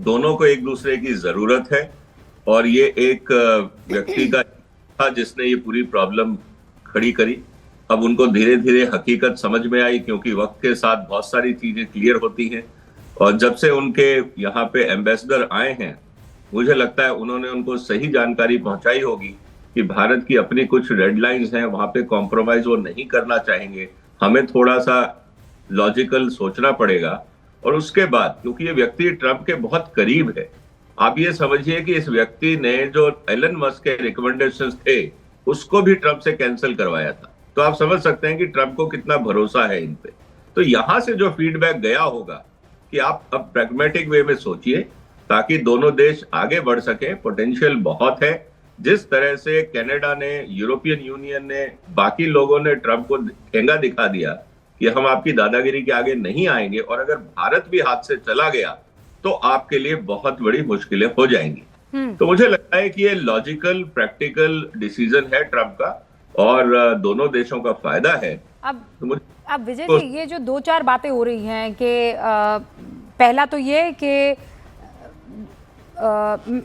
दोनों को एक दूसरे की जरूरत है और ये एक व्यक्ति का था जिसने ये पूरी प्रॉब्लम खड़ी करी। अब उनको धीरे धीरे हकीकत समझ में आई क्योंकि वक्त के साथ बहुत सारी चीजें क्लियर होती हैं। और जब से उनके यहाँ पे एम्बेसडर आए हैं, मुझे लगता है उन्होंने उनको सही जानकारी पहुंचाई होगी कि भारत की अपनी कुछ रेड लाइंस हैं, वहां पे कॉम्प्रोमाइज वो नहीं करना चाहेंगे। हमें थोड़ा सा लॉजिकल सोचना पड़ेगा। और उसके बाद क्योंकि ये व्यक्ति ट्रंप के बहुत करीब है, आप ये समझिए कि इस व्यक्ति ने जो एलन मस्क के रिकमेंडेशंस थे उसको भी ट्रंप से कैंसिल करवाया था। तो आप समझ सकते हैं कि ट्रंप को कितना भरोसा है इन पे। तो यहां से जो फीडबैक गया होगा कि आप अब प्रैग्मेटिक वे में सोचिए ताकि दोनों देश आगे बढ़ सके। पोटेंशियल बहुत है। जिस तरह से कनाडा ने, यूरोपियन यूनियन ने, बाकी लोगों ने ट्रंप को ठेंगा दिखा दिया कि हम आपकी दादागिरी के आगे नहीं आएंगे, और अगर भारत भी हाथ से चला गया तो आपके लिए बहुत बड़ी मुश्किलें हो जाएंगी। तो मुझे लगता है कि ये लॉजिकल प्रैक्टिकल डिसीजन है ट्रंप का और दोनों देशों का फायदा है। अब विजय जी, ये जो दो चार बातें हो रही हैं कि पहला तो ये कि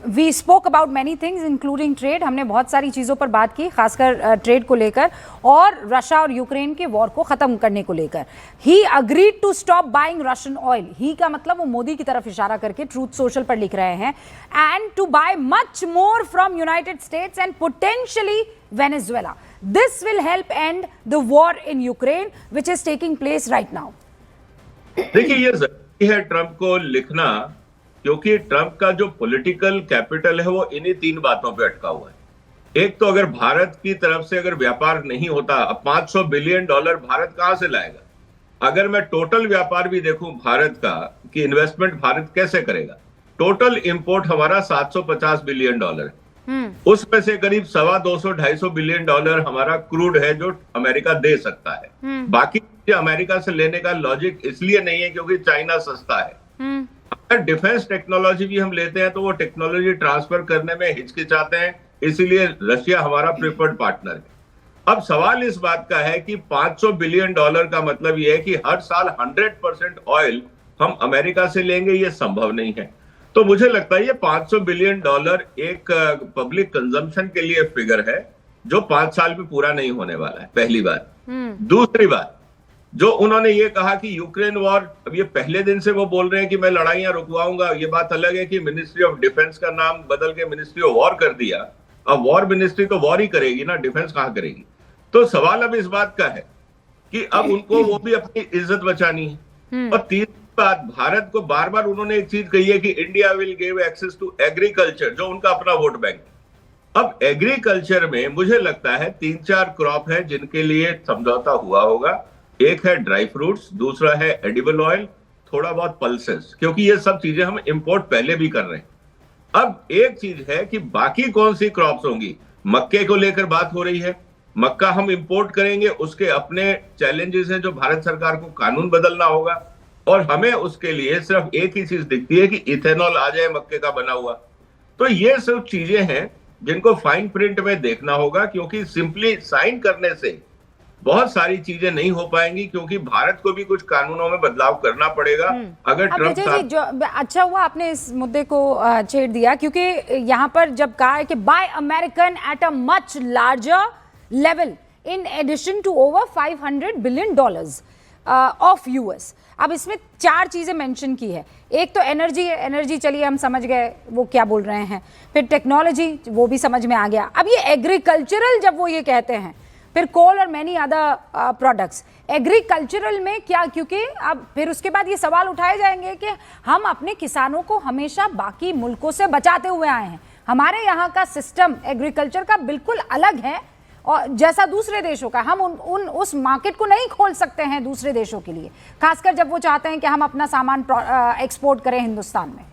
we spoke about many things including trade. हमने बहुत सारी चीज़ों पर बात की, खासकर ट्रेड को लेकर और रशिया और यूक्रेन के वॉर को ख़त्म करने को लेकर। He agreed to stop buying Russian oil. He का मतलब वो मोदी की तरफ इशारा करके ट्रूथ सोशल पर लिख रहे हैं। And to buy much more from United States and potentially Venezuela. This will help end the war in Ukraine which is taking place right now. देखिए, ये जरूरी है ट्रंप को लिखना क्योंकि ट्रंप का जो पॉलिटिकल कैपिटल है वो इन्हीं तीन बातों पे अटका हुआ है। एक तो अगर भारत की तरफ से अगर व्यापार नहीं होता, अब $500 बिलियन भारत कहां से लाएगा? अगर मैं टोटल व्यापार भी देखूं भारत का कि इन्वेस्टमेंट भारत कैसे करेगा, टोटल इंपोर्ट हमारा $750 बिलियन है। उसमें से करीब $250-250 बिलियन हमारा क्रूड है जो अमेरिका दे सकता है। बाकी अमेरिका से लेने का लॉजिक इसलिए नहीं है क्योंकि चाइना सस्ता है। अगर डिफेंस टेक्नोलॉजी भी हम लेते हैं तो वो टेक्नोलॉजी ट्रांसफर करने में हिचकिचाते हैं, इसीलिए रशिया हमारा प्रेफर्ड पार्टनर है। अब सवाल इस बात का है कि $500 बिलियन का मतलब ये है कि हर साल 100% ऑयल हम अमेरिका से लेंगे, ये संभव नहीं है। तो मुझे लगता है ये $500 बिलियन एक पब्लिक कंजम्पशन के लिए फिगर है जो 5 साल में पूरा नहीं होने वाला है, पहली बात। दूसरी बात, जो उन्होंने ये कहा कि यूक्रेन वॉर, अब ये पहले दिन से वो बोल रहे हैं कि मैं लड़ाइयां रुकवाऊंगा। ये बात अलग है कि मिनिस्ट्री ऑफ डिफेंस का नाम बदल के मिनिस्ट्री ऑफ वॉर कर दिया। अब वॉर मिनिस्ट्री तो वॉर ही करेगी ना, डिफेंस कहां करेगी? तो सवाल अब इस बात का है कि अब उनको वो भी अपनी इज्जत बचानी है। और तीसरी बात, भारत को बार बार उन्होंने एक चीज कही है कि India will give access to agriculture, जो उनका अपना वोट बैंक। अब एग्रीकल्चर में मुझे लगता है 3-4 क्रॉप है जिनके लिए समझौता हुआ होगा। एक है ड्राई फ्रूट्स, दूसरा है एडिबल ऑयल, थोड़ा बहुत पल्सेस, क्योंकि ये सब चीजें हम इंपोर्ट पहले भी कर रहे हैं। अब एक चीज है कि बाकी कौन सी क्रॉप्स होंगी। मक्के को लेकर बात हो रही है, मक्का हम इंपोर्ट करेंगे, उसके अपने चैलेंजेस हैं जो भारत सरकार को कानून बदलना होगा। और हमें उसके लिए सिर्फ एक ही चीज दिखती है कि इथेनॉल आ जाए मक्के का बना हुआ। तो ये सब चीजें हैं जिनको फाइन प्रिंट में देखना होगा, क्योंकि सिंपली साइन करने से बहुत सारी चीजें नहीं हो पाएंगी, क्योंकि भारत को भी कुछ कानूनों में बदलाव करना पड़ेगा। अगर ट्रंप जो अच्छा हुआ आपने इस मुद्दे को छेड़ दिया, क्योंकि यहाँ पर जब कहा है कि buy American at a much larger level in addition to over $500 billion of US. अब इसमें 4 चीजें मेंशन की है। एक तो एनर्जी है, एनर्जी चलिए हम समझ गए वो क्या बोल रहे हैं। फिर टेक्नोलॉजी, वो भी समझ में आ गया। अब ये एग्रीकल्चरल जब वो ये कहते हैं, फिर कोल और मैनी अदर प्रोडक्ट्स। एग्रीकल्चरल में क्या, क्योंकि अब फिर उसके बाद ये सवाल उठाए जाएंगे कि हम अपने किसानों को हमेशा बाकी मुल्कों से बचाते हुए आए हैं। हमारे यहाँ का सिस्टम एग्रीकल्चर का बिल्कुल अलग है और जैसा दूसरे देशों का। हम उस मार्केट को नहीं खोल सकते हैं दूसरे देशों के लिए, खासकर जब वो चाहते हैं कि हम अपना सामान एक्सपोर्ट करें हिंदुस्तान में।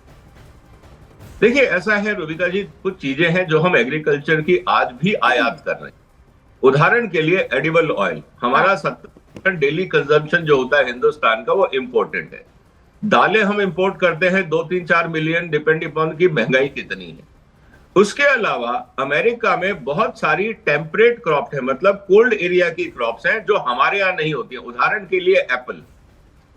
देखिए, ऐसा है रुबिका जी, कुछ चीजें हैं जो हम एग्रीकल्चर की आज भी आयात कर रहे हैं। उदाहरण के लिए एडिबल ऑयल, हमारा 70% डेली कंजम्पशन जो होता है हिंदुस्तान का, वो इम्पोर्टेड है। दालें हम इंपोर्ट करते हैं 2-3-4 मिलियन, डिपेंड अपॉन की महंगाई कितनी है। उसके अलावा अमेरिका में बहुत सारी टेम्परेट क्रॉप है, मतलब कोल्ड एरिया की क्रॉप्स हैं जो हमारे यहाँ नहीं होती है। उदाहरण के लिए एप्पल,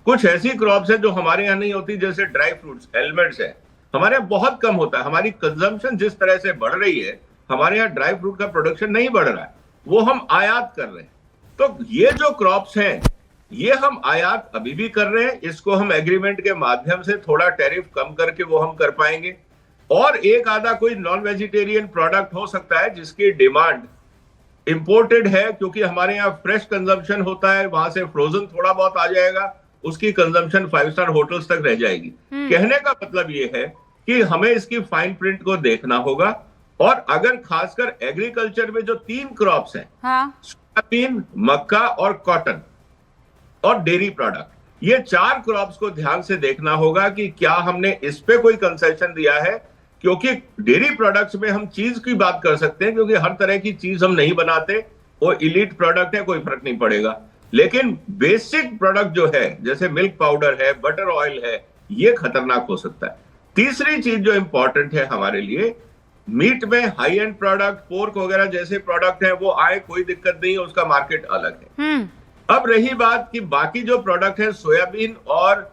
कुछ ऐसी क्रॉप्स हैं जो हमारे यहाँ नहीं होती, जैसे ड्राई फ्रूट्स, एलमंड्स है। हमारे यहाँ बहुत कम होता है। हमारी कंजम्पशन जिस तरह से बढ़ रही है, हमारे यहाँ ड्राई फ्रूट का प्रोडक्शन नहीं बढ़ रहा है, वो हम आयात कर रहे हैं। तो ये जो क्रॉप्स हैं, ये हम आयात अभी भी कर रहे हैं, इसको हम एग्रीमेंट के माध्यम से थोड़ा टैरिफ कम करके वो हम कर पाएंगे। और एक आधा कोई नॉन वेजिटेरियन प्रोडक्ट हो सकता है जिसकी डिमांड इंपोर्टेड है, क्योंकि हमारे यहाँ फ्रेश कंजम्पशन होता है, वहां से फ्रोजन थोड़ा बहुत आ जाएगा, उसकी कंजम्पशन 5 स्टार होटल्स तक रह जाएगी। कहने का मतलब ये है कि हमें इसकी फाइन प्रिंट को देखना होगा। और अगर खासकर एग्रीकल्चर में जो 3 क्रॉप्स हैं, हाँ, सोयाबीन, मक्का और कॉटन और डेयरी प्रोडक्ट, ये 4 क्रॉप्स को ध्यान से देखना होगा कि क्या हमने इस पे कोई कंसेशन दिया है। क्योंकि डेयरी प्रोडक्ट्स में हम चीज की बात कर सकते हैं, क्योंकि हर तरह की चीज हम नहीं बनाते, वो इलीट प्रोडक्ट है, कोई फर्क नहीं पड़ेगा। लेकिन बेसिक प्रोडक्ट जो है, जैसे मिल्क पाउडर है, बटर ऑयल है, ये खतरनाक हो सकता है। तीसरी चीज जो इंपॉर्टेंट है हमारे लिए, मीट में हाई एंड प्रोडक्ट, पोर्क वगैरह जैसे प्रोडक्ट है वो आए, कोई दिक्कत नहीं है, उसका मार्केट अलग है। अब रही बात कि बाकी जो प्रोडक्ट है, सोयाबीन और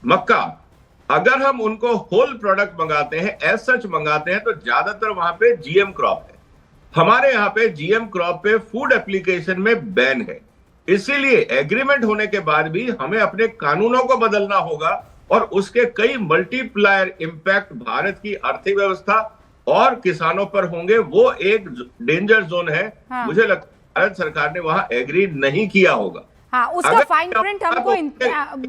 मक्का, अगर हम उनको होल प्रोडक्ट मंगाते हैं, एज सच मंगाते हैं, तो ज्यादातर वहां पे जीएम क्रॉप है। हमारे यहाँ पे जीएम क्रॉप पे फूड एप्लीकेशन में बैन है। इसीलिए एग्रीमेंट होने के बाद भी हमें अपने कानूनों को बदलना होगा और उसके कई मल्टीप्लायर इंपैक्ट भारत की अर्थव्यवस्था और किसानों पर होंगे। वो एक डेंजर जोन है। हाँ। मुझे लगता है भारत सरकार ने वहां एग्री नहीं किया होगा। हाँ, उसका फाइन प्रिंट हमको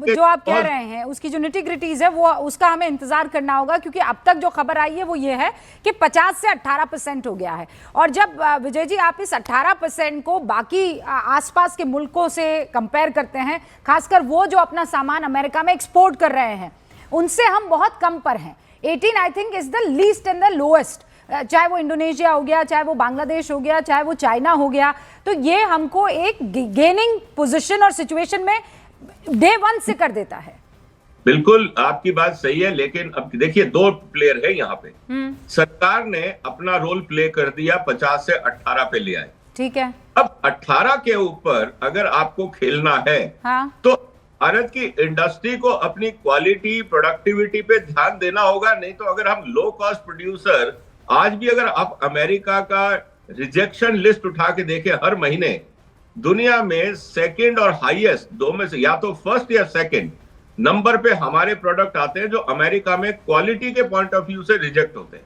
जो आप कह रहे हैं, उसकी जो निटिग्रिटीज है वो उसका हमें इंतजार करना होगा, क्योंकि अब तक जो खबर आई है वो ये है कि 50 से 18% हो गया है। और जब विजय जी आप इस 18% को बाकी आसपास के मुल्कों से कंपेयर करते हैं, खासकर वो जो अपना सामान अमेरिका में एक्सपोर्ट कर रहे हैं, उनसे हम बहुत कम पर हैं। 18 I think is the least and the lowest, चाहे वो इंडोनेशिया हो गया, चाहे वो बांग्लादेश हो गया, चाहे वो चाइना हो गया। तो ये हमको एक गेनिंग पोजीशन और सिचुएशन में डे 1 से कर देता है। बिल्कुल आपकी बात सही है, लेकिन अब देखिए 2 प्लेयर है यहाँ पे। सरकार ने अपना रोल प्ले कर दिया, 50 से 18 पे ले आए। ठीक है। अब 18 के ऊपर अगर आपको खेलना है, हाँ, तो भारत की इंडस्ट्री को अपनी क्वालिटी, प्रोडक्टिविटी पे ध्यान देना होगा। नहीं तो अगर हम लो कॉस्ट प्रोड्यूसर, आज भी अगर आप अमेरिका का रिजेक्शन लिस्ट उठा के देखें, हर महीने दुनिया में सेकंड और हाईएस्ट, 2 में से या तो फर्स्ट या सेकंड नंबर पे हमारे प्रोडक्ट आते हैं, जो अमेरिका में क्वालिटी के पॉइंट ऑफ व्यू से रिजेक्ट होते हैं।